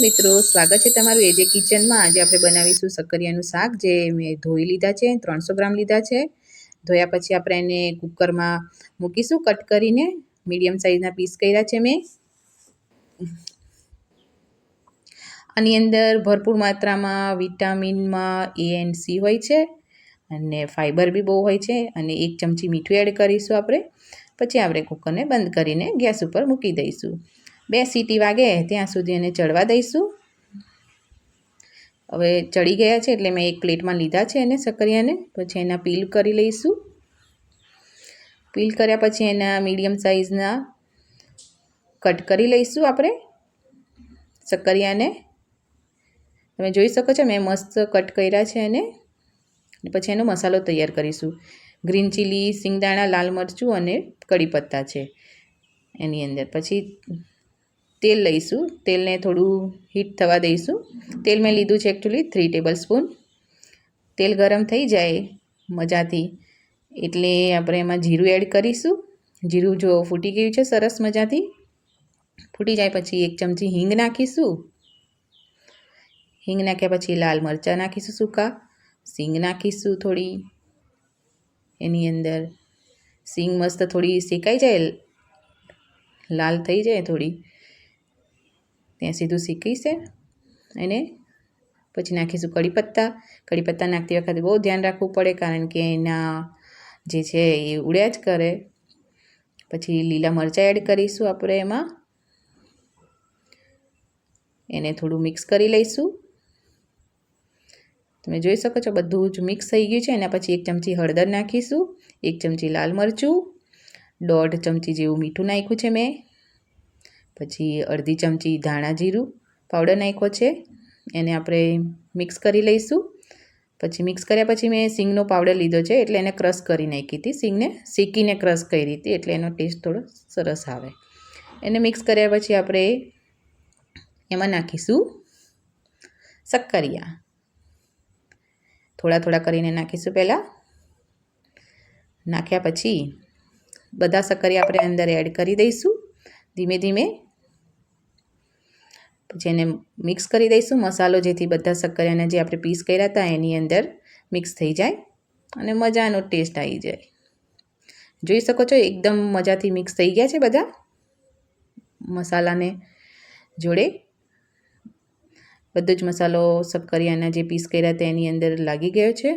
મિત્રો સ્વાગત છે તમારું એજે કિચનમાં। આજે આપણે બનાવીશું શક્કરિયાનું શાક। જે મેં ધોઈ લીધા છે, 300 ગ્રામ લીધા છે। ધોયા પછી આપણે એને કુકરમાં મૂકીશું કટ કરીને। મીડિયમ સાઇઝના પીસ કર્યા છે મેં। આની અંદર ભરપૂર માત્રામાં વિટામિનમાં એ એન્ડ સી હોય છે અને ફાઇબર બી બહુ હોય છે। અને 1 ચમચી મીઠું એડ કરીશું આપણે। પછી આપણે કુકરને બંધ કરીને ગેસ ઉપર મૂકી દઈશું। 2 સીટી વાગે ત્યાં સુધી એને ચડવા દઈશું। હવે ચડી ગયા છે એટલે મેં એક પ્લેટમાં લીધા છે એને શક્કરિયાને। પછી એના પીલ કરી લઈશું। પીલ કર્યા પછી એના મીડિયમ સાઇઝના કટ કરી લઈશું આપણે શક્કરિયાને। તમે જોઈ શકો છો મેં મસ્ત કટ કર્યા છે એને। પછી એનો મસાલો તૈયાર કરીશું। ગ્રીન ચીલી, સિંગદાણા, લાલ મરચું અને કડી પત્તા છે એની અંદર। પછી તેલ લઈશું। તેલને થોડું હીટ થવા દઈશું। તેલ મેં લીધું છે એકચ્યુઅલી 3 ટેબલ સ્પૂન। તેલ ગરમ થઈ જાય મજાથી એટલે આપણે એમાં જીરું એડ કરીશું। જીરું જો ફૂટી ગયું છે સરસ મજાથી। ફૂટી જાય પછી 1 ચમચી હિંગ નાખીશું। હિંગ નાખ્યા પછી લાલ મરચાં નાખીશું સૂકા। સિંગ નાખીશું થોડી એની અંદર। સિંગ મસ્ત થોડી શેકાઈ જાય, લાલ થઈ જાય થોડી ત્યાં સીધું શીખીશે એને। પછી નાખીશું કડી પત્તા। કડી પત્તા નાખતી વખતે બહુ ધ્યાન રાખવું પડે કારણ કે એના જે છે એ ઉડ્યા જ કરે। પછી લીલા મરચાં એડ કરીશું આપણે એમાં। એને થોડું મિક્સ કરી લઈશું। તમે જોઈ શકો છો બધું જ મિક્સ થઈ ગયું છે। એના પછી 1 ચમચી હળદર નાખીશું। 1 ચમચી લાલ મરચું, 1.5 ચમચી જેવું મીઠું નાખ્યું છે મેં। પછી અડધી ચમચી ધાણા જીરું પાવડર નાખ્યો છે। એને આપણે મિક્સ કરી લઈશું। પછી મિક્સ કર્યા પછી મેં સિંગનો પાવડર લીધો છે એટલે એને ક્રશ કરી નાખી હતી। સિંગને શેકીને ક્રશ કરી હતી એટલે એનો ટેસ્ટ થોડો સરસ આવે। એને મિક્સ કર્યા પછી આપણે એમાં નાખીશું શક્કરિયા। થોડા થોડા કરીને નાખીશું પહેલાં। નાખ્યા પછી બધા શક્કરિયા આપણે અંદર એડ કરી દઈશું ધીમે ધીમે। પછી એને મિક્સ કરી દઈશું મસાલો, જેથી બધા શક્કરિયાના જે આપણે પીસ કર્યા હતા એની અંદર મિક્સ થઈ જાય અને મજાનો ટેસ્ટ આવી જાય। જોઈ શકો છો એકદમ મજાથી મિક્સ થઈ ગયા છે બધા મસાલાને જોડે। બધો જ મસાલો શક્કરિયાના જે પીસ કર્યા હતા એની અંદર લાગી ગયો છે।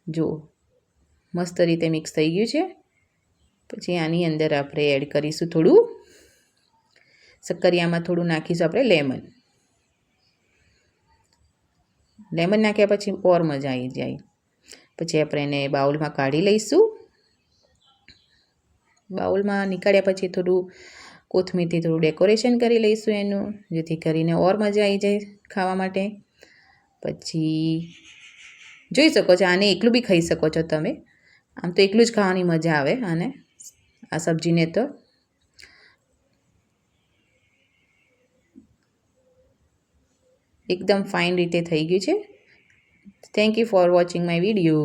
જો મસ્ત રીતે મિક્સ થઈ ગયું છે। પછી આની અંદર આપણે એડ કરીશું થોડું શક્કરિયામાં થોડું નાખીશું આપણે લેમન। લેમન નાખ્યા પછી ઓર મજા આવી જાય। પછી આપણે એને બાઉલમાં કાઢી લઈશું। બાઉલમાં નીકાળ્યા પછી થોડું કોથમીરથી થોડું ડેકોરેશન કરી લઈશું એનું, જેથી કરીને ઓર મજા આવી જાય ખાવા માટે। પછી જોઈ શકો છો આને એકલું બી ખાઈ શકો છો તમે। આમ તો એકલું જ ખાવાની મજા આવે અને આ સબ્જીને તો। એકદમ ફાઇન રીતે થઈ ગયું છે। Thank you for watching my video.